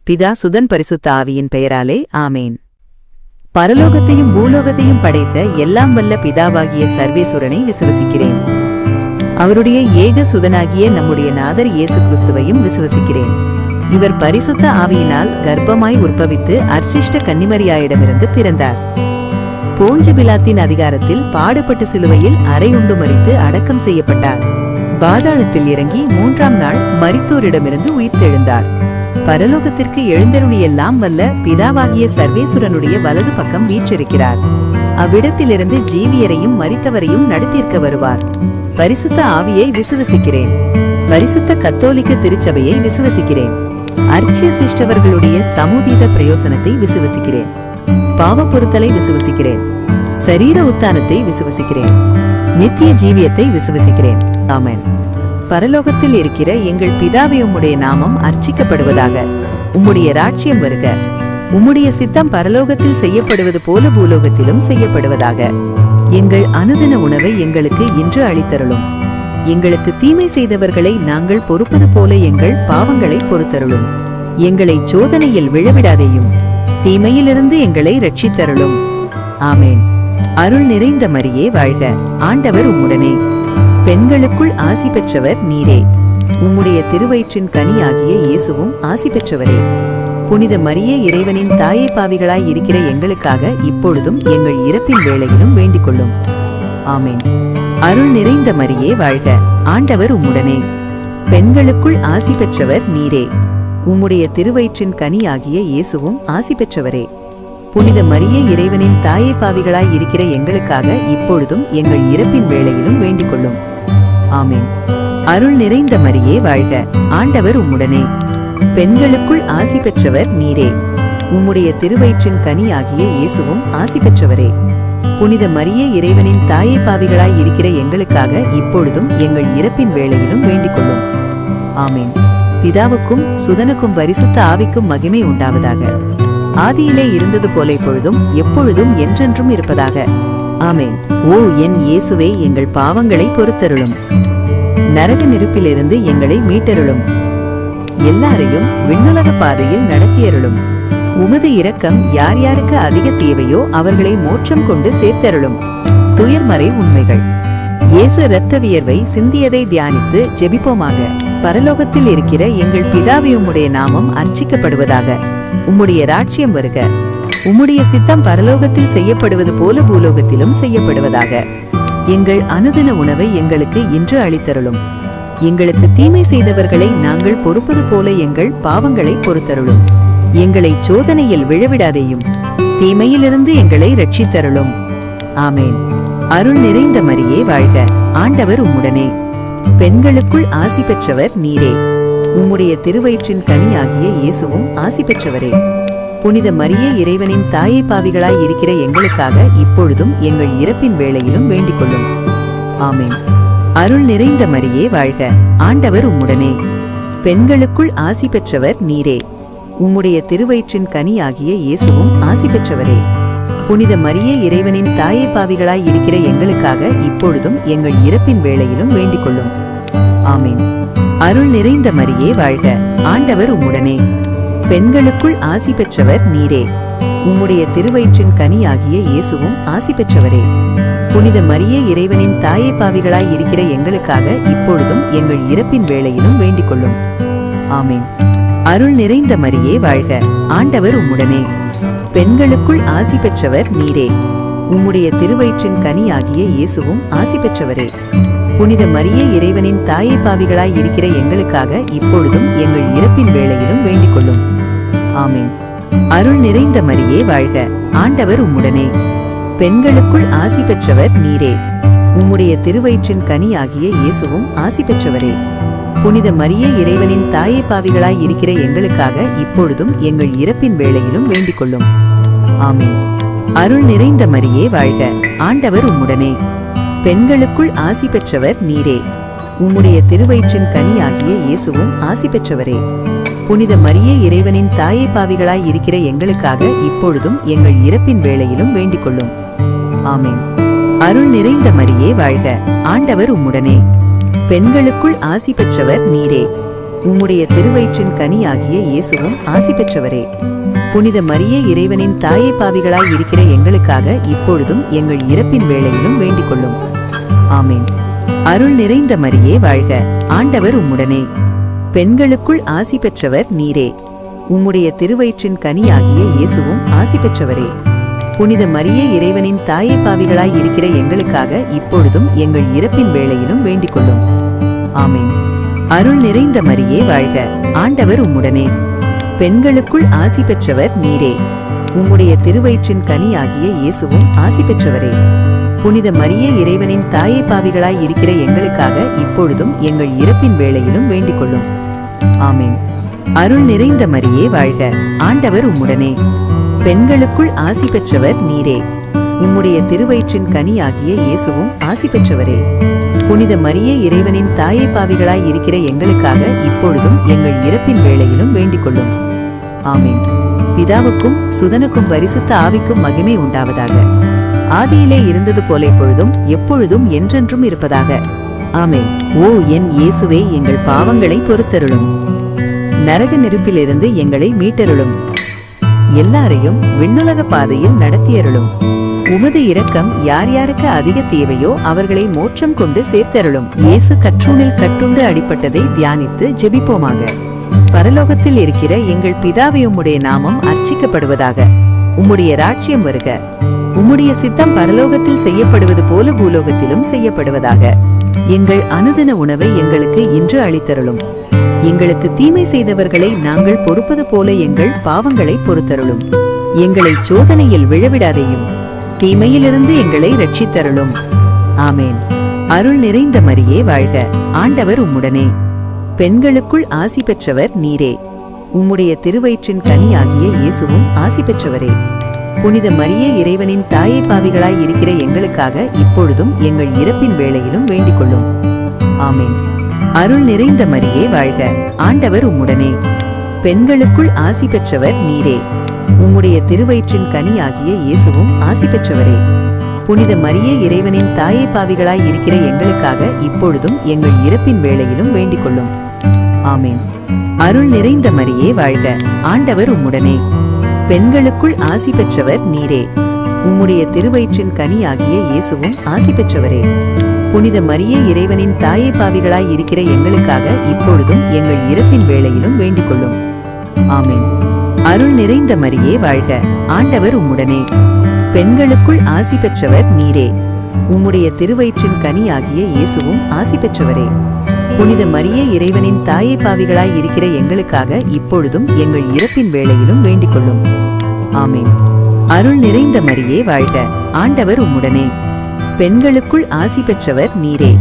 பிதா சுதன் பரிசுத்த ஆவியின் பெயராலே ஆமேன். பரலோகத்தையும் பூலோகத்தையும் படைத்த எல்லாம் வல்ல பிதாவாகிய சர்வேசுரனை விசுவசிக்கிறேன். அவருடைய ஏக சுதனாகிய நம்முடைய நாதர் இயேசு கிறிஸ்துவையும் விசுவசிக்கிறேன். இவர் பரிசுத்த ஆவியினால் கர்ப்பமாய் உற்பவித்து அர்சிஷ்ட கன்னிமரியாயிடமிருந்து பிறந்தார். போஞ்சு பிலாத்தின் அதிகாரத்தில் பாடுபட்டு சிலுவையில் அறையுண்டு மரித்து அடக்கம் செய்யப்பட்டார். பாதாளத்தில் இறங்கி 3ஆம் நாள் மரித்தோரிடமிருந்து உயிர்த்தெழுந்தார். பரலோகத்திற்கு எழுந்தருளியெல்லாம் வல்ல பிதாவாகிய சர்வேசுரனுடைய வலது பக்கம் வீற்றிருக்கிறார். அவ்விடத்திலிருந்து ஜீவியரையும் மரித்தவரையும் நடத்தியிருக்க வருவார். பரிசுத்த ஆவியை விசுவசிக்கிறேன். பரிசுத்த கத்தோலிக்க திருச்சபையை விசுவசிக்கிறேன். அர்ச்சிய சிஷ்டவர்களுடைய சமூதீத பிரயோசனத்தை விசுவசிக்கிறேன். பாவ பொருத்தலை விசுவசிக்கிறேன். சரீர உத்தானத்தை விசுவசிக்கிறேன். நித்திய ஜீவியத்தை விசுவசிக்கிறேன். ஆமென். பரலோகத்தில் இருக்கிற எங்கள் பிதாவே, உம்முடைய நாமம் அர்ச்சிக்கப்படுவதாக. உம்முடைய ராட்சியம் வருக. உம்முடைய சித்தம் பரலோகத்தில் செய்யப்படுவது போல பூலோகத்திலும் செய்யப்படுவதாக. எங்கள் அனுதின உணவை எங்களுக்கு இன்று அளித்தருளும். எங்களுக்கு தீமை செய்தவர்களை நாங்கள் பொறுப்பது போல எங்கள் பாவங்களை பொறுத்தருளும். எங்களை சோதனையில் விழவிடாதேயும், தீமையிலிருந்து எங்களை ரட்சித்தருளும். ஆமேன். அருள் நிறைந்த மரியே வாழ்க. ஆண்டவர் உம்முடனே. பெண்களுக்குள் ஆசி பெற்றவர் நீரே. உம்முடைய திருவயிற்றின் கனியாகிய இயேசுவும் ஆசி பெற்றவரே. புனித மரியே, இறைவனின் தாயை, பாவிகளாய் இருக்கிற எங்களுக்காக இப்பொழுதும் எங்கள் இறப்பின் வேளையிலும் வேண்டிக் கொள்ளும். ஆமேன். அருள் நிறைந்த மரியே வாழ்க. ஆண்டவர் உம்முடனே. பெண்களுக்குள் ஆசி பெற்றவர் நீரே. உம்முடைய திருவயிற்றின் கனியாகிய இயேசுவும் ஆசி பெற்றவரே. புனித மரியே, இறைவனின் தாயை, பாவிகளாய் இருக்கிற எங்களுக்காக இப்பொழுதும் எங்கள் இறப்பின் வேளையிலும் வேண்டிக் கொள்ளும். ஆமேன். அருள் நிறைந்த மரியே வாழ்க. ஆண்டவர் உம்முடனே. பெண்களுக்குள் ஆசி பெற்றவர் நீரே. உம்முடைய திருவயிற்றின் கனியாகிய இயேசுவும் ஆசி பெற்றவரே. புனித மரியே, இறைவனின் தாயை, பாவிகளாய் இருக்கிற எங்களுக்காக இப்பொழுதும் எங்கள் இறப்பின் வேளையிலும் வேண்டிக் கொள்ளும். ஆமேன். பிதாவுக்கும் சுதனுக்கும் பரிசுத்த ஆவிக்கும் மகிமை உண்டாவதாக. ஆதியிலே இருந்தது போல இப்பொழுதும் எப்பொழுதும் என்றென்றும் இருப்பதாக. ஆமேன். ஓ என் இயேசுவே, எங்கள் பாவங்களை பொறுத்தருளும். நரக நெருப்பிலிருந்து எங்களை மீட்டருளும். எல்லாரையும் விண்ணுலக பாதையில் நடத்தியருளும். உமது இரக்கம் யார் யாருக்கு அதிக தேவையோ அவர்களை மோட்சம் கொண்டு சேர்த்தருளும். துயர்மறை உண்மைகள். இயேசு இரத்த வியர்வை சிந்தியதை தியானித்து ஜெபிப்போமாக. பரலோகத்தில் இருக்கிற எங்கள் பிதாவே, உம்முடைய நாமம் அர்ச்சிக்கப்படுவதாக. உம்முடைய ராட்சியம் வருக. உம்முடைய சித்தம் பரலோகத்தில் செய்யப்படுவது போல பூலோகத்திலும் செய்யப்படுவதாக. எங்கள் அனுதின உணவை எங்களுக்கு இன்று அளித்தருளும். எங்களுக்கு தீமை செய்தவர்களை நாங்கள் பொறுப்பது போல எங்கள் பாவங்களை பொறுத்தருளும். எங்களை சோதனையில் விழவிடாதேயும், தீமையிலிருந்து எங்களை ரட்சித்தருளும். ஆமேன். அருள் நிறைந்த மரியே வாழ்க. ஆண்டவர் உம்முடனே. பெண்களுக்குள் ஆசி பெற்றவர் நீரே. உம்முடைய திருவயிற்றின் கனியாகிய இயேசுவும் ஆசி பெற்றவரே. புனித மரியே, இறைவனின் தாயை, பாவிகளாய் இருக்கிற எங்களுக்காக இப்பொழுதும் எங்கள் இறப்பின் வேளையிலும் வேண்டிக் கொள்ளும். ஆமேன். அருள் நிறைந்த மரியே வாழ்க. ஆண்டவர் உம்முடனே. பெண்களுக்குள் ஆசி பெற்றவர் நீரே. உம்முடைய திருவயிற்றின் கனியாகிய இயேசுவும் ஆசி பெற்றவரே. புனித மரியே, இறைவனின் தாயை, பாவிகளாய் இருக்கிற எங்களுக்காக இப்பொழுதும் எங்கள் இறப்பின் வேளையிலும் வேண்டிக் கொள்ளும். ஆமேன். அருள் நிறைந்த மரியே வாழ்க. ஆண்டவர் உம்முடனே. பெண்களுக்குள் ஆசி பெற்றவர் நீரே. உம்முடைய திருவயிற்றின் கனியாகிய இயேசுவும் ஆசி பெற்றவரே. புனித மரியே, இறைவனின் தாயை, பாவிகளாய் இருக்கிற எங்களுக்காக இப்பொழுதும் எங்கள் இறப்பின் வேளையிலும் வேண்டிக் கொள்ளும். ஆமேன். அருள் நிறைந்த மரியே வாழ்க. ஆண்டவர் உம்முடனே. பெண்களுக்குள் ஆசி பெற்றவர் நீரே. உம்முடைய திருவயிற்றின் கனியாகிய இயேசுவும் ஆசி பெற்றவரே. புனித மரியே, இறைவனின் தாயை, பாவிகளாய் இருக்கிற எங்களுக்காக இப்பொழுதும் எங்கள் இறப்பின் வேளையிலும் வேண்டிக் கொள்ளும். ஆமேன். அருள் நிறைந்த மரியே வாழ்க. ஆண்டவர் உம்முடனே. பெண்களுக்குள் ஆசி பெற்றவர் நீரே. உம்முடைய திருவயிற்றின் கனியாகிய இயேசுவும் ஆசி பெற்றவரே. புனித மரியே, இறைவனின் தாயை, பாவிகளாய் இருக்கிற எங்களுக்காக இப்பொழுதும் எங்கள் இறப்பின் வேளையிலும் வேண்டிக் கொள்ளும். ஆமேன். அருள் நிறைந்த மரியே வாழ்க. ஆண்டவர் உம்முடனே. பெண்களுக்குள் ஆசி பெற்றவர் நீரே. உம்முடைய திருவயிற்றின் கனியாகிய இயேசுவும் ஆசி பெற்றவரே. புனித மரியே, இறைவனின் தாயை, பாவிகளாய் இருக்கிற எங்களுக்காக இப்பொழுதும் எங்கள் இறப்பின் வேளையிலும் வேண்டிக் கொள்ளும். ஆமேன். அருள் நிறைந்த மரியே வாழ்க. ஆண்டவர் உம்முடனே. பெண்களுக்குள் ஆசி பெற்றவர் நீரே. உம்முடைய திருவயிற்றின் கனியாகிய இயேசுவும் ஆசி பெற்றவரே. புனித மரியே, இறைவனின் தாயை, பாவிகளாய் இருக்கிற எங்களுக்காக இப்பொழுதும் எங்கள் இறப்பின் வேளையிலும் வேண்டிக் கொள்ளும். ஆமேன். அருள் நிறைந்த மரியே வாழ்க, ஆண்டவர் உம்முடனே. பெண்களுக்குள் ஆசி பெற்றவர் நீரே. உம்முடைய திருவயிற்றின் கனியாகிய இயேசுவும் ஆசி பெற்றவரே. புனித மரியே, இறைவனின் தாயை, பாவிகளாய் இருக்கிற எங்களுக்காக இப்பொழுதும் எங்கள் இறப்பின் வேளையிலும் வேண்டிக் கொள்ளும். ஆமேன். அருள் நிறைந்த மரியே வாழ்க, ஆண்டவர் உம்முடனே. பெண்களுக்குள் ஆசி பெற்றவர் நீரே. உம்முடைய திருவயிற்றின் கனியாகிய இயேசுவும் ஆசி பெற்றவரே. புனித மரியே, இறைவனின் தாயை, பாவிகளாய் இருக்கிற எங்களுக்காக இப்பொழுதும் எங்கள் இறப்பின் வேளையிலும் வேண்டிக் கொள்ளும். ஆமேன். அருள் நிறைந்த மரியே வாழ்க, ஆண்டவர் உம்முடனே. பெண்களுக்குள் ஆசி பெற்றவர் நீரே. உம்முடைய திருவயிற்றின் கனியாகிய இயேசுவும் ஆசி பெற்றவரே. புனித மரியே, இறைவனின் தாயை, பாவிகளாய் இருக்கிற எங்களுக்காக இப்பொழுதும் எங்கள் இறப்பின் வேளையிலும் வேண்டிக் கொள்ளும். ஆமேன். பிதாவுக்கும் சுதனுக்கும் பரிசுத்த ஆவிக்கும் மகிமை உண்டாவதாக. ஆதியிலே இருந்தது போல இப்பொழுதும் எப்பொழுதும் என்றென்றும் இருப்பதாக. ஆமேன். ஓ என் இயேசுவே, எங்கள் பாவங்களை பொறுத்தருளும். நரக நெருப்பிலிருந்து எங்களை மீட்டருளும். எல்லாரையும் விண்ணுலக பாதையில் நடத்தியருளும். உமது இரக்கம் யார் யாருக்கு அதிக தேவையோ அவர்களை மோட்சம் கொண்டு சேர்த்தருளும். இயேசு கற்றூனில் கட்டுண்டு அடிப்பட்டதை தியானித்து ஜெபிப்போமாக. பரலோகத்தில் இருக்கிற எங்கள் பிதாவே, உம்முடைய நாமம் அர்ச்சிக்கப்படுவதாக. உம்முடைய ராஜ்யம் வருக. உம்முடைய சித்தம் பரலோகத்தில் செய்யப்படுவது போல பூலோகத்திலும் செய்யப்படுவதாக. எங்கள் அனுதின உணவை எங்களுக்கு இன்று அளித்தருளும். எங்களுக்கு தீமை செய்தவர்களை நாங்கள் பொறுப்பது போல எங்கள் பாவங்களை பொறுத்தருளும். எங்களை சோதனையில் விழவிடாதேயும், தீமையிலிருந்து எங்களை ரட்சித்தருளும். ஆமேன். அருள் நிறைந்த மரியே வாழ்க, ஆண்டவர் உம்முடனே. பெண்களுக்குள் ஆசி பெற்றவர் நீரே. உம்முடைய திருவயிற்றின் கனியாகிய இயேசுவும் ஆசி பெற்றவரே. புனித மரியே, இறைவனின் தாயை, பாவிகளாய் இருக்கிற எங்களுக்காக இப்பொழுதும் எங்கள் இறப்பின் வேளையிலும் வேண்டிக் கொள்ளும். ஆமேன். அருள் நிறைந்த மரியே வாழ்க, ஆண்டவர் உம்முடனே. பெண்களுக்குள் ஆசி பெற்றவர் நீரே. உம்முடைய திருவயிற்றின் கனியாகிய இயேசுவும் ஆசி பெற்றவரே. புனித மரியே, இறைவனின் தாயை, பாவிகளாய் இருக்கிற எங்களுக்காக இப்பொழுதும் எங்கள் இறப்பின் வேளையிலும் வேண்டிக் கொள்ளும். ஆமேன். அருள் நிறைந்த மரியே வாழ்க, ஆண்டவர் உம்முடனே. பெண்களுக்குள் ஆசி பெற்றவர் நீரே. உம்முடைய திருவயிற்றின் கனியாகிய இயேசுவும் ஆசி பெற்றவரே. புனித மரியே, இறைவனின் தாயை, பாவிகளாய் இருக்கிற எங்களுக்காக இப்பொழுதும் எங்கள் இறப்பின் வேளையிலும் வேண்டிக் கொள்ளும். ஆமேன். அருள் நிறைந்த மரியே வாழ்க, ஆண்டவர் உம்முடனே. பெண்களுக்குள் ஆசி பெற்றவர் நீரே. உம்முடைய திருவயிற்றின் கனியாகிய இயேசுவும் ஆசி பெற்றவரே. புனித மரியே, இறைவனின் தாயை, பாவிகளாய் இருக்கிற எங்களுக்காக இப்பொழுதும் எங்கள் இறப்பின் வேளையிலும் வேண்டிக் கொள்ளும். ஆமேன். அருள் நிறைந்த மரியே வாழ்க, ஆண்டவர் உம்முடனே. பெண்களுக்குள் ஆசி பெற்றவர் நீரே.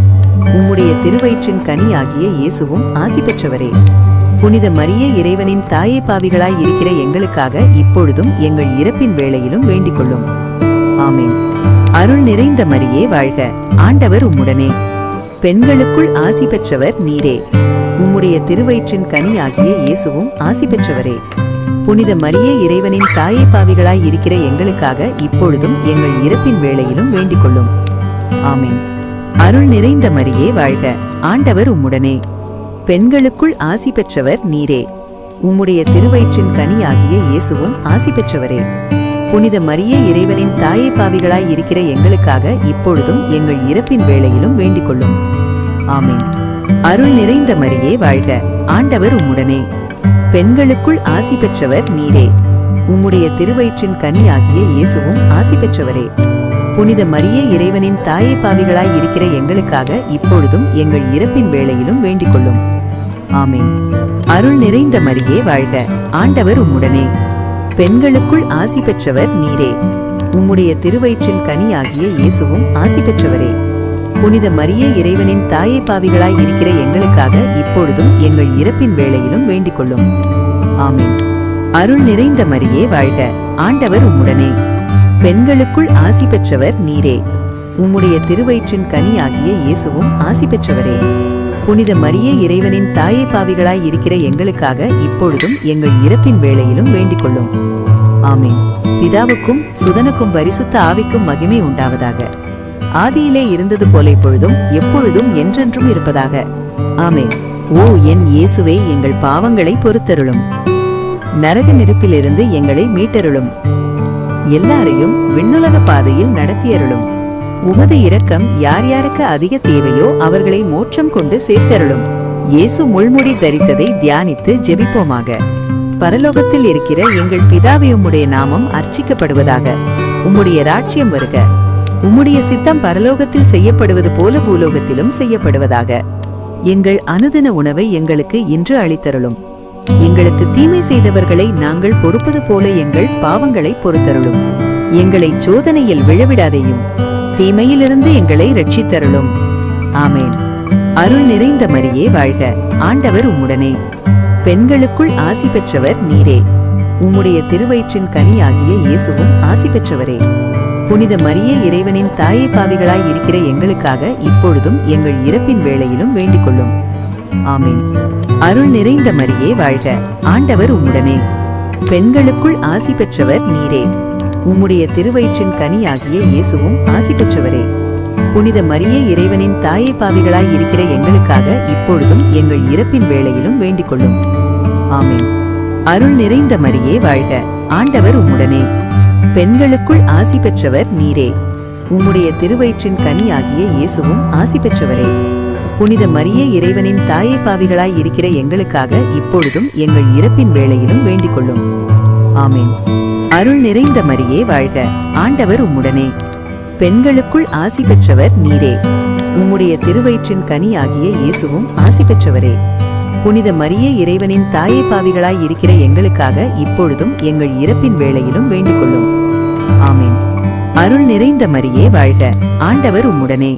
உம்முடைய திருவயிற்றின் கனியாகிய இயேசுவும் ஆசி பெற்றவரே. புனித மரியே, இறைவனின் தாயை, பாவிகளாய் இருக்கிற எங்களுக்காக இப்பொழுதும் எங்கள் இறப்பின் வேளையிலும் வேண்டிக் கொள்ளும். ஆமேன். அருள் நிறைந்த மரியே வாழ்க, ஆண்டவர் உம்முடனே. பெண்களுக்குள் ஆசி பெற்றவர் நீரே. உம்முடைய திருவயிற்றின் கனியாகிய இயேசுவும் ஆசி பெற்றவரே. புனித மரியே, இறைவனின் தாயை, பாவிகளாய் இருக்கிற எங்களுக்காக இப்பொழுதும் எங்கள் இறப்பின் வேளையிலும் வேண்டிக் கொள்ளும். ஆமேன். அருள் நிறைந்த மரியே வாழ்க, ஆண்டவர் உம்முடனே. பெண்களுக்குள் ஆசி பெற்றவர் நீரே. உம்முடைய திருவயிற்றின் கனியாகிய இயேசுவும் ஆசி பெற்றவரே. புனித மரியே, இறைவனின் தாயை, பாவிகளாய் இருக்கிற எங்களுக்காக இப்பொழுதும் எங்கள் இறப்பின் வேளையிலும் வேண்டிக் கொள்ளும். ஆமேன். அருள் நிறைந்த மரியே வாழ்க, ஆண்டவர் உம்முடனே. பெண்களுக்குள் ஆசி பெற்றவர் நீரே. உம்முடைய திருவயிற்றின் கனியாகிய இயேசுவும் ஆசி பெற்றவரே. புனித மரியே, இறைவனின் தாயை, பாவிகளாய் இருக்கிற எங்களுக்காக இப்பொழுதும் எங்கள் இறப்பின் வேளையிலும் வேண்டிக் கொள்ளும். ஆமேன். அருள் நிறைந்த மரியே வாழ்க, ஆண்டவர் உம்முடனே. பெண்களுக்குள் ஆசி பெற்றவர் நீரே. உம்முடைய திருவயிற்றின் கனியாகிய இயேசுவும் ஆசி பெற்றவரே. புனித மரியே, இறைவனின் தாயை, பாவிகளாய் இருக்கிற எங்களுக்காக இப்பொழுதும் எங்கள் இறப்பின் வேளையிலும் வேண்டிக் கொள்ளும். ஆமேன். அருள் நிறைந்த மரியே வாழ்க, ஆண்டவர் உம்முடனே. பெண்களுக்குள் ஆசி பெற்றவர் நீரே. உம்முடைய திருவயிற்றின் கனியாகிய இயேசுவும் ஆசி பெற்றவரே. புனித மரியே, இறைவனின் தாயை, பாவிகளாய் இருக்கிற எங்களுக்காக இப்பொழுதும் எங்கள் இறப்பின் வேளையிலும் வேண்டிக் கொள்ளும். ஆமேன். பிதாவுக்கும் சுதனுக்கும் பரிசுத்த ஆவிக்கும் மகிமை உண்டாவதாக. ஆதியிலே இருந்தது போல இப்பொழுதும் எப்பொழுதும் என்றென்றும் இருப்பதாக. ஆமேன். ஓ என் இயேசுவே, எங்கள் பாவங்களை பொறுத்தருளும். நரக நெருப்பிலிருந்து எங்களை மீட்டருளும். எல்லாரையும் விண்ணுலக பாதையில் நடத்தியருளும். உமது இரக்கம் யார் யாருக்கு அதிக தேவையோ அவர்களை மோட்சம் கொண்டு சேர்த்தருளும். இயேசு முள்முடி தரித்ததை தியானித்து ஜெபிப்போமாக. பரலோகத்தில் இருக்கிற எங்கள் பிதாவே, உம்முடைய நாமம் அர்ச்சிக்கப்படுவதாக. உம்முடைய ராஜ்யம் வருக. உம்முடைய சித்தம் பரலோகத்தில் செய்யப்படுவது போல பூலோகத்திலும் செய்யப்படுவதாக. எங்கள் அனுதின உணவை எங்களுக்கு இன்று அளித்தருளும். எங்களுக்கு தீமை செய்தவர்களை நாங்கள் பொறுப்பது போல எங்கள் பாவங்களை பொறுத்தருளும். எங்களை சோதனையில் விழவிடாதேயும், தீமையிலிருந்து எங்களை ரட்சித்தருளும். ஆமேன். அருள் நிறைந்த மரியே வாழ்க, ஆண்டவர் உம்முடனே. பெண்களுக்குள் ஆசி பெற்றவர் நீரே. உம்முடைய திருவயிற்றின் கனியாகிய இயேசுவும் ஆசி பெற்றவரே. புனித மரியே, இறைவனின் தாயை, பாவிகளாய் இருக்கிற எங்களுக்காக இப்பொழுதும் எங்கள் இறப்பின் வேளையிலும் வேண்டிக் கொள்ளும். ஆமேன். அருள் நிறைந்த மரியே வாழ்க, ஆண்டவர் உம்முடனே. பெண்களுக்குள் ஆசி பெற்றவர் நீரே. உம்முடைய திருவயிற்றின் கனியாகிய இயேசுவும் ஆசி பெற்றவரே. புனித மரியே, இறைவனின் தாயை, பாவிகளாய் இருக்கிற எங்களுக்காக இப்பொழுதும் எங்கள் இறப்பின் வேளையிலும் வேண்டிக் கொள்ளும். ஆமேன். அருள் நிறைந்த மரியே வாழ்க, ஆண்டவர் உம்முடனே. பெண்களுக்குள் ஆசி பெற்றவர் நீரே. உம்முடைய திருவயிற்றின் கனியாகிய இயேசுவும் ஆசி பெற்றவரே. புனித மரியே, இறைவனின் தாயை, பாவிகளாய் இருக்கிற எங்களுக்காக இப்பொழுதும் எங்கள் இறப்பின் வேளையிலும் வேண்டிக் கொள்ளும். ஆமேன். அருள் நிறைந்த மரியே வாழ்க, ஆண்டவர் உம்முடனே. பெண்களுக்குள் ஆசி பெற்றவர் நீரே. உம்முடைய திருவயிற்றின் கனியாகிய இயேசுவும் ஆசி பெற்றவரே. புனித மரியே, இறைவனின் தாயை, பாவிகளாய் இருக்கிற எங்களுக்காக இப்பொழுதும் எங்கள் இறப்பின் வேளையிலும் வேண்டிக் கொள்ளும். ஆமேன். அருள் நிறைந்த மரியே வாழ்க, ஆண்டவர் உம்முடனே.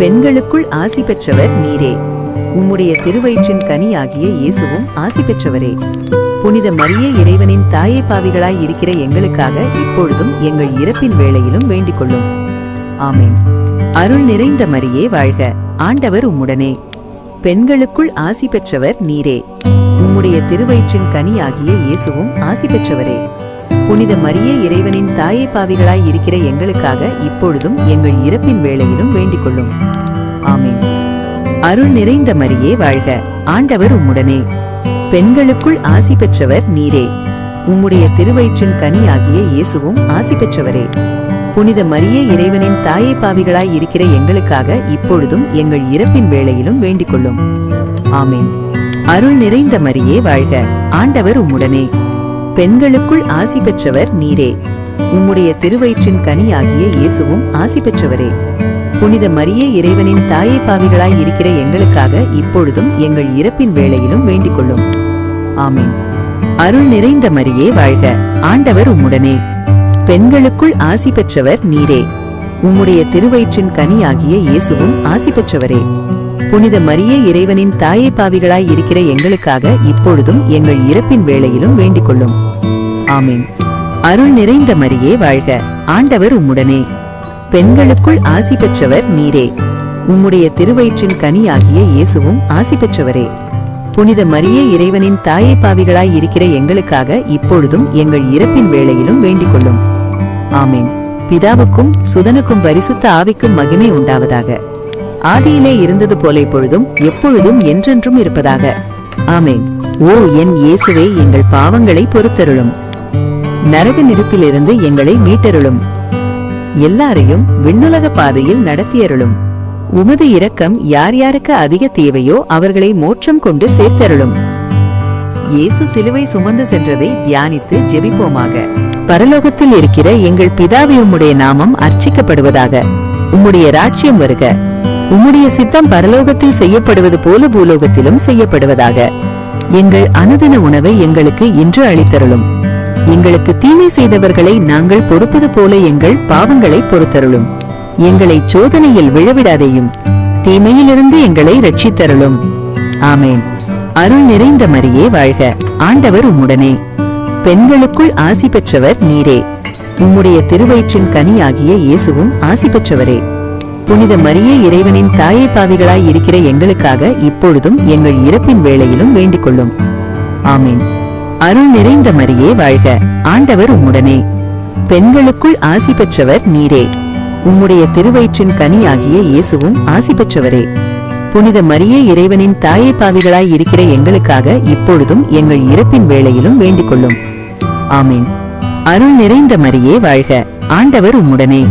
பெண்களுக்குள் ஆசி பெற்றவர் நீரே. உம்முடைய திருவயிற்றின் கனியாகிய இயேசுவும் ஆசி பெற்றவரே. புனித மரியே, இறைவனின் தாயை, பாவிகளாய் இருக்கிற எங்களுக்காக இப்பொழுதும் எங்கள் இறப்பின் வேளையிலும் வேண்டிக் கொள்ளும். ஆமேன். அருள் நிறைந்த மரியே வாழ்க, ஆண்டவர் உம்முடனே. பெண்களுக்குள் ஆசி பெற்றவர் நீரே. உம்முடைய திருவயிற்றின் கனியாகிய இயேசுவும் ஆசி பெற்றவரே. புனித மரியே, இறைவனின் தாயை, பாவிகளாய் இருக்கிற எங்களுக்காக இப்பொழுதும் எங்கள் இறப்பின் வேளையிலும் வேண்டிக் கொள்ளும். ஆமேன். அருள் நிறைந்த மரியே வாழ்க, ஆண்டவர் உம்முடனே. பெண்களுக்குள் ஆசி பெற்றவர் நீரே. உம்முடைய திருவயிற்றின் கனியாகிய இயேசுவும் ஆசி பெற்றவரே. புனித மரியே, இறைவனின் தாயை, பாவிகளாய் இருக்கிற எங்களுக்காக இப்பொழுதும் எங்கள் இறப்பின் வேளையிலும் வேண்டிக் கொள்ளும். ஆமேன். அருள் நிறைந்த மரியே வாழ்க, ஆண்டவர் உம்முடனே. பெண்களுக்குள் ஆசி பெற்றவர் நீரே. உம்முடைய திருவயிற்றின் கனியாகிய இயேசுவும் ஆசி பெற்றவரே. புனித மரியே, இறைவனின் தாயை, பாவிகளாய் இருக்கிற எங்களுக்காக இப்பொழுதும் எங்கள் இறப்பின் வேளையிலும் வேண்டிக் கொள்ளும். ஆமேன். அருள் நிறைந்த மரியே வாழ்க, ஆண்டவர் உம்முடனே. பெண்களுக்குள் ஆசி பெற்றவர் நீரே. உம்முடைய திருவயிற்றின் கனியாகிய இயேசுவும் ஆசி பெற்றவரே. புனித மரியே, இறைவனின் தாயை, பாவிகளாய் இருக்கிற எங்களுக்காக இப்பொழுதும் எங்கள் இறப்பின் வேளையிலும் வேண்டிக் கொள்ளும். ஆமேன். அருள் நிறைந்த மரியே வாழ்க, ஆண்டவர் உம்முடனே. பெண்களுக்குள் ஆசி பெற்றவர் நீரே. உம்முடைய திருவயிற்றின் கனியாகிய இயேசுவும் ஆசி பெற்றவரே. புனித மரியே, இறைவனின் தாயை, பாவிகளாய் இருக்கிற எங்களுக்காக இப்பொழுதும் எங்கள் இறப்பின் வேளையிலும் வேண்டிக் கொள்ளும். ஆமேன். பிதாவுக்கும் சுதனுக்கும் பரிசுத்த ஆவிக்கும் மகிமை உண்டாவதாக. ஆதியிலே இருந்தது போல இப்பொழுதும் எப்பொழுதும் என்றென்றும் இருப்பதாக. ஆமேன். ஓ என் இயேசுவே, எங்கள் பாவங்களை பொறுத்தருளும். நரக நெருப்பிலிருந்து எங்களை மீட்டருளும். எல்லாரையும் விண்ணுலக பாதையில் நடத்தியருளும். உமது இரக்கம் யார் யாருக்கு அதிக தேவையோ அவர்களை மோட்சம் கொண்டு சேர்த்தருளும். இயேசு சிலுவை சுமந்து சென்றதை தியானித்து ஜெபிப்போமாக. பரலோகத்தில் இருக்கிற எங்கள் பிதாவே, உம்முடைய நாமம் அர்ச்சிக்கப்படுவதாக. உம்முடைய ராஜ்யம் வருக. உம்முடைய சித்தம் பரலோகத்தில் செய்யப்படுவது போல பூலோகத்திலும் செய்யப்படுவதாக. எங்கள் அனுதின உணவை எங்களுக்கு இன்று அளித்தருளும். எங்களுக்கு தீமை செய்தவர்களை நாங்கள் பொறுப்பது போல எங்கள் பாவங்களை பொறுத்தருளும். எங்களை சோதனையில் விழவிடாதேயும், தீமையிலிருந்து எங்களை ரட்சித்தருளும். ஆமேன். அருள் நிறைந்த மரியே வாழ்க, ஆண்டவர் உம்முடனே. பெண்களுக்குள் ஆசி பெற்றவர் நீரே. உம்முடைய திருவயிற்றின் கனியாகிய இயேசுவும் ஆசி பெற்றவரே. புனித மரியே, இறைவனின் தாயை, பாவிகளாய் இருக்கிற எங்களுக்காக இப்பொழுதும் எங்கள் இறப்பின் வேளையிலும் வேண்டிக் கொள்ளும். ஆமேன். அருள் நிறைந்த மரியே வாழ்க, ஆண்டவர் உம்முடனே. பெண்களுக்குள் ஆசி பெற்றவர் நீரே. உம்முடைய திருவயிற்றின் கனியாகிய இயேசுவும் ஆசி பெற்றவரே. புனித மரியே இறைவனின் தாயே பாவிகளாய் இருக்கிற எங்களுக்காக இப்பொழுதும் எங்கள் இறப்பின் வேளையிலும் வேண்டிக் கொள்ளும். ஆமேன். அருள் நிறைந்த மரியே வாழ்க, ஆண்டவர் உம்முடனே.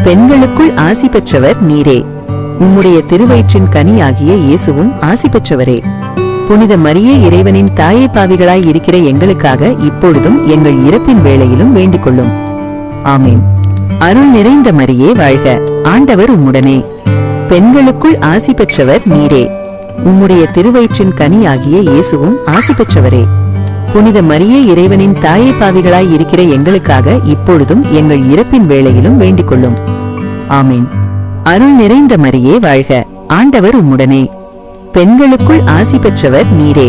பெண்களுக்குள் ஆசி பெற்றவர் நீரே. உம்முடைய திருவயிற்றின் கனியாகிய இயேசுவும் ஆசி பெற்றவரே. புனித மரியே இறைவனின் தாயே பாவிகளாய் இருக்கிற எங்களுக்காக இப்பொழுதும் எங்கள் இறப்பின் வேளையிலும் வேண்டிக் கொள்ளும். ஆமேன். அருள் நிறைந்த மரியே வாழ்க, ஆண்டவர் உம்முடனே. பெண்களுக்குள் ஆசி பெற்றவர் நீரே. உம்முடைய திருவயிற்றின் கனியாகிய இயேசுவும் ஆசி பெற்றவரே. புனித மரியே இறைவனின் தாயே பாவிகளாய் இருக்கிற எங்களுக்காக இப்பொழுதும் எங்கள் இறப்பின் வேளையிலும் வேண்டிக் கொள்ளும். ஆமேன். அருள் நிறைந்த மரியே வாழ்க, ஆண்டவர் உம்முடனே. பெண்களுக்குள் ஆசி பெற்றவர் நீரே.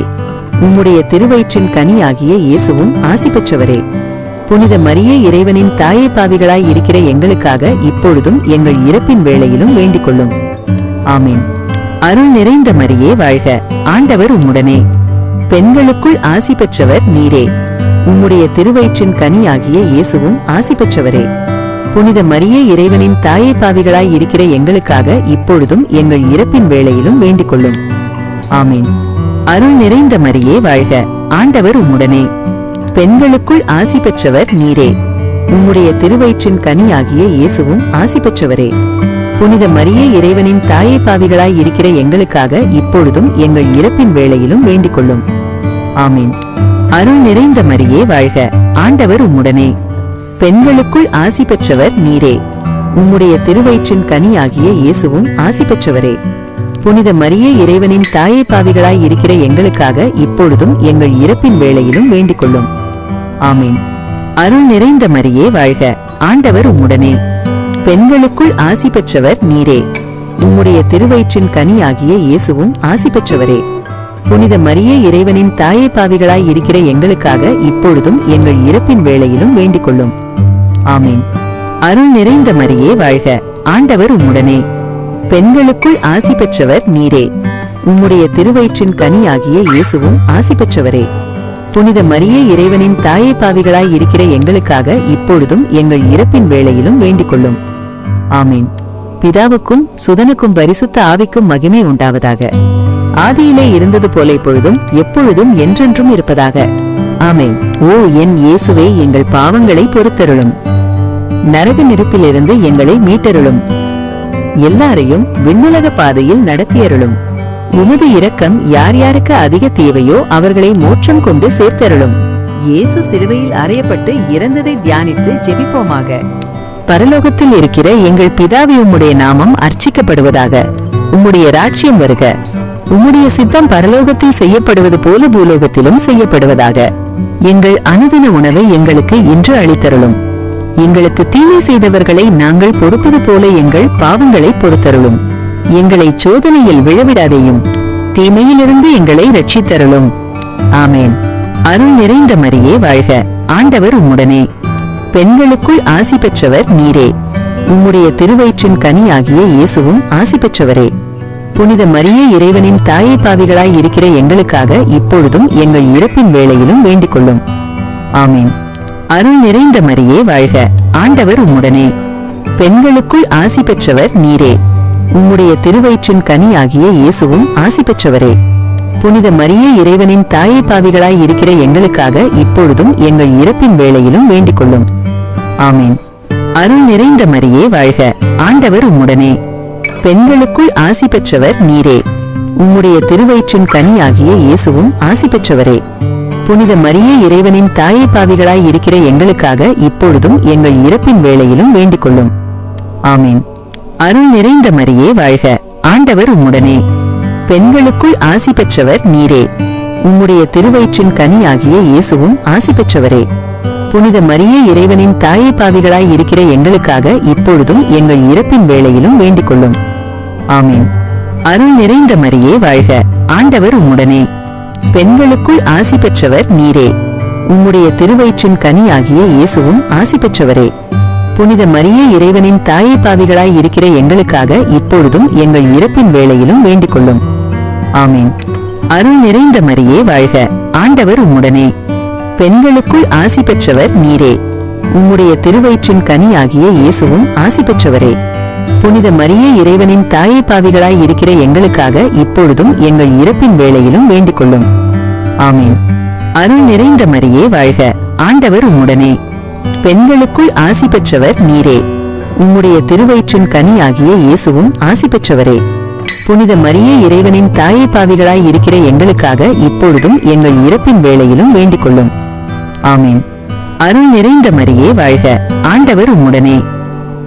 உம்முடைய திருவயிற்றின் கனியாகிய இயேசுவும் ஆசி பெற்றவரே. புனித மரியே இறைவனின் தாயே பாவிகளாய் இருக்கிற எங்களுக்காக இப்பொழுதும் எங்கள் இறப்பின் வேளையிலும் வேண்டிக் கொள்ளும். ஆமேன். அருள் நிறைந்த மரியே வாழ்க, ஆண்டவர் உம்முடனே. பெண்களுக்குள் ஆசி பெற்றவர் நீரே. உம்முடைய திருவயிற்றின் கனியாகிய இயேசுவும் ஆசி பெற்றவரே. புனித மரியே இறைவனின் தாயே பாவிகளாய் இருக்கிற எங்களுக்காக இப்பொழுதும் எங்கள் இறப்பின் வேளையிலும் வேண்டிக் கொள்ளும். ஆமேன். அருள் நிறைந்த மரியே வாழ்க, ஆண்டவர் உம்முடனே. பெண்களுக்குள் ஆசி பெற்றவர் நீரே. உம்முடைய திருவயிற்றின் கனியாகிய இயேசுவும் ஆசி பெற்றவரே. புனித மரியே இறைவனின் தாயே பாவிகளாய் இருக்கிற எங்களுக்காக இப்பொழுதும் எங்கள் இறப்பின் வேளையிலும் வேண்டிக் கொள்ளும். ஆமேன். அருள் நிறைந்த மரியே வாழ்க, ஆண்டவர் உம்முடனே. பெண்களுக்குள் ஆசி பெற்றவர் நீரே. உம்முடைய திருவயிற்றின் கனியாகிய இயேசுவும் ஆசி பெற்றவரே. புனித மரியே இறைவனின் தாயே பாவிகளாய் இருக்கிற எங்களுக்காக இப்பொழுதும் எங்கள் இறப்பின் வேளையிலும் வேண்டிக் கொள்ளும். ஆமேன். அருள் நிறைந்த மரியே வாழ்க, ஆண்டவர் உம்முடனே. பெண்களுக்குள் ஆசி பெற்றவர் நீரே. உம்முடைய திருவயிற்றின் கனியாகிய இயேசுவும் ஆசி பெற்றவரே. புனித மரியே இறைவனின் தாயே பாவிகளாய் இருக்கிற எங்களுக்காக இப்பொழுதும் எங்கள் இறப்பின் வேளையிலும் வேண்டிக் கொள்ளும். ஆமேன். அருள் நிறைந்த மரியே வாழ்க, ஆண்டவர் உம்முடனே. பெண்களுக்குள் ஆசி பெற்றவர் நீரே. உம்முடைய திருவயிற்றின் கனியாகிய இயேசுவும் ஆசி பெற்றவரே. புனித மரியே இறைவனின் தாயே பாவிகளாய் இருக்கிற எங்களுக்காக இப்பொழுதும் எங்கள் இறப்பின் வேளையிலும் வேண்டிக் கொள்ளும். ஆமேன். பிதாவுக்கும் சுதனுக்கும் பரிசுத்த ஆவிக்கும் மகிமை உண்டாவதாக. ஆதியிலே இருந்தது போல இப்பொழுதும் எப்பொழுதும் என்றென்றும் இருப்பதாக. ஆமேன். ஓ என் இயேசுவே, எங்கள் பாவங்களை பொறுத்தருளும். நரக நெருப்பிலிருந்து எங்களை மீட்டருளும். எல்லாரையும் விண்ணுலக பாதையில் நடத்தியருளும். உமது இரக்கம் யார் யாருக்கு அதிக தேவையோ அவர்களை மோட்சம் கொண்டு சேர்த்தருளும். இயேசு சிலுவையில் அறையப்பட்டு இறந்ததை தியானித்து ஜெபிப்போமாக. பரலோகத்தில் இருக்கிற எங்கள் பிதாவே, உம்முடைய நாமம் அர்ச்சிக்கப்படுவதாக. உம்முடைய ராஜ்யம் வருக. உம்முடைய சித்தம் பரலோகத்தில் செய்யப்படுவது போல பூலோகத்திலும் செய்யப்படுவதாக. எங்கள் அனுதின உணவை எங்களுக்கு இன்று அளித்தருளும். எங்களுக்கு தீமை செய்தவர்களை நாங்கள் பொறுப்பது போல எங்கள் பாவங்களை பொறுத்தருளும். எங்களை சோதனையில் விழவிடாதேயும், தீமையிலிருந்து எங்களை ரட்சித்தருளும். ஆமேன். அருள் நிறைந்த மரியே வாழ்க, ஆண்டவர் உம்முடனே. பெண்களுக்குள் ஆசி பெற்றவர் நீரே. உம்முடைய திருவயிற்றின் கனியாகிய இயேசுவும் ஆசி பெற்றவரே. புனித மரியே இறைவனின் தாயே பாவிகளாய் இருக்கிற எங்களுக்காக இப்பொழுதும் எங்கள் இறப்பின் வேளையிலும் வேண்டிக் கொள்ளும். ஆமேன். அருள் நிறைந்த மரியே வாழ்க, ஆண்டவர் உம்முடனே. பெண்களுக்குள் ஆசி பெற்றவர் நீரே. உம்முடைய திருவயிற்றின் கனியாகிய இயேசுவும் ஆசி பெற்றவரே. புனித மரியே இறைவனின் தாயே பாவிகளாய் இருக்கிற எங்களுக்காக இப்பொழுதும் எங்கள் இறப்பின் வேளையிலும் வேண்டிக் கொள்ளும். ஆமேன். அருள் நிறைந்த மரியே வாழ்க, ஆண்டவர் உம்முடனே. பெண்களுக்குள் ஆசி பெற்றவர் நீரே. உம்முடைய திருவயிற்றின் கனியாகிய இயேசுவும் ஆசி பெற்றவரே. புனித மரியே இறைவனின் தாயே பாவிகளாய் இருக்கிற எங்களுக்காக இப்பொழுதும் எங்கள் இறப்பின் வேளையிலும் வேண்டிக் கொள்ளும். ஆமேன். அருள் நிறைந்த மரியே வாழ்க, ஆண்டவர் உம்முடனே. பெண்களுக்குள் ஆசி பெற்றவர் நீரே. உம்முடைய திருவயிற்றின் கனியாகிய இயேசுவும் ஆசி பெற்றவரே. புனித மரியே இறைவனின் தாயே பாவிகளாய் இருக்கிற எங்களுக்காக இப்பொழுதும் எங்கள் இறப்பின் வேளையிலும் வேண்டிக் கொள்ளும். ஆமேன். அருள் நிறைந்த மரியே வாழ்க, ஆண்டவர் உம்முடனே. பெண்களுக்குள் ஆசி பெற்றவர் நீரே. உம்முடைய திருவயிற்றின் கனியாகிய இயேசுவும் ஆசி பெற்றவரே. புனித மரியே இறைவனின் தாயே பாவிகளாய் இருக்கிற எங்களுக்காக இப்பொழுதும் எங்கள் இறப்பின் வேளையிலும் வேண்டிக் கொள்ளும். ஆமேன். அருள் நிறைந்த மரியே வாழ்க, ஆண்டவர் உம்முடனே. பெண்களுக்குள் ஆசி பெற்றவர் நீரே. உம்முடைய திருவயிற்றின் கனியாகிய இயேசுவும் ஆசி பெற்றவரே. புனித மரியே இறைவனின் தாயை பாவிகளாய் இருக்கிற எங்களுக்காக இப்பொழுதும் எங்கள் இறப்பின் வேளையிலும் வேண்டிக் கொள்ளும். ஆமீன். அருள் நிறைந்த மரியே வாழ்க, ஆண்டவர் உம்முடனே. பெண்களுக்குள் ஆசி பெற்றவர் நீரே. உம்முடைய திருவயிற்றின் கனியாகிய இயேசுவும் ஆசி பெற்றவரே. புனித மரியே இறைவனின் தாயை பாவிகளாய் இருக்கிற எங்களுக்காக இப்பொழுதும் எங்கள் இறப்பின் வேளையிலும் வேண்டிக் கொள்ளும். ஆமீன். அருள் நிறைந்த மரியே வாழ்க, ஆண்டவர் உம்முடனே.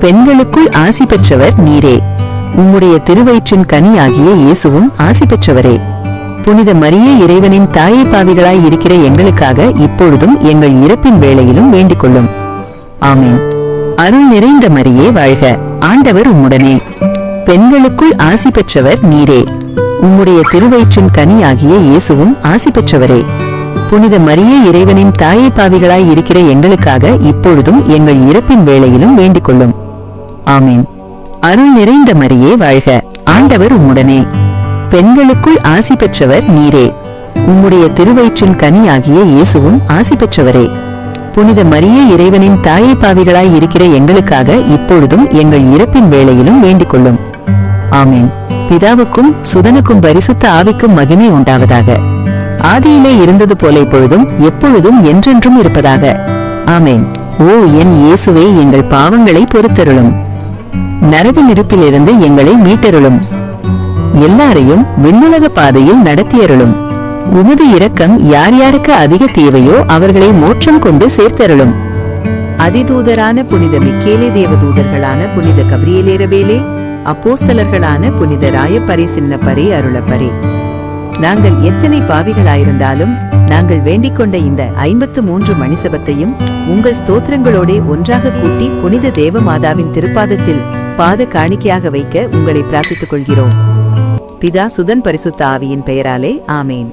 பெண்களுக்குள் ஆசி பெற்றவர் நீரே. உம்முடைய திருவயிற்றின் கனியாகிய இயேசுவும் ஆசி பெற்றவரே. புனித மரியே இறைவனின் தாயை பாவிகளாய் இருக்கிற எங்களுக்காக இப்பொழுதும் எங்கள் இறப்பின் வேளையிலும் வேண்டிக் கொள்ளும். ஆமீன். அருள் நிறைந்த மரியே வாழ்க, ஆண்டவர் உம்முடனே. பெண்களுக்குள் ஆசி பெற்றவர் நீரே. உம்முடைய திருவயிற்றின் கனியாகிய இயேசுவும் ஆசி பெற்றவரே. புனித மரியே இறைவனின் தாயை பாவிகளாய் இருக்கிற எங்களுக்காக இப்பொழுதும் எங்கள் இறப்பின் வேளையிலும் வேண்டிக் கொள்ளும். ஆமீன். அருள் நிறைந்த மரியே வாழ்க, ஆண்டவர் உம்முடனே. பெண்களுக்குள் ஆசி பெற்றவர் நீரே. உம்முடைய திருவயிற்றின் கனியாகிய இயேசுவும் ஆசி பெற்றவரே. புனித மரியே இறைவனின் தாயை பாவிகளாய் இருக்கிற எங்களுக்காக இப்பொழுதும் எங்கள் இறப்பின் வேளையிலும் வேண்டிக் கொள்ளும். ஆமீன். பிதாவுக்கும் சுதனுக்கும் பரிசுத்த ஆவிக்கும் மகிமை உண்டாவதாக. ஆதியிலே இருந்தது போல இப்பொழுதும் எப்பொழுதும் என்றென்றும் இருப்பதாக. ஆமேன். ஓ என் இயேசுவே, எங்கள் பாவங்களை பொறுத்தருளும். நரக நெருப்பிலிருந்து எங்களை மீட்டருளும். எல்லாரையும் விண்ணுலக பாதையில் நடத்தியருளும். உமது இரக்கம் யார் யாருக்கு அதிக தேவையோ அவர்களை மோட்சம் கொண்டு சேர்த்தருளும். அதிதூதரான புனித மிக்கேலே, தேவதூதர்களான புனித கபிரியேலேரவேலே, அப்போஸ்தலர்களான புனித ராயப்பரே, சின்னப்பரே, அருளப்பரே, நாங்கள் எத்தனை பாவிகளாயிருந்தாலும் நாங்கள் வேண்டிக் கொண்ட இந்த 53 மணிசபத்தையும் உங்கள் ஸ்தோத்திரங்களோட ஒன்றாக கூட்டி புனித தேவமாதாவின் திருப்பாதத்தில் பாத காணிக்கையாக வைக்க உங்களை பிரார்த்தித்துக் கொள்கிறோம். பிதா, சுதன், பரிசுத்த ஆவியின் பெயராலே. ஆமேன்.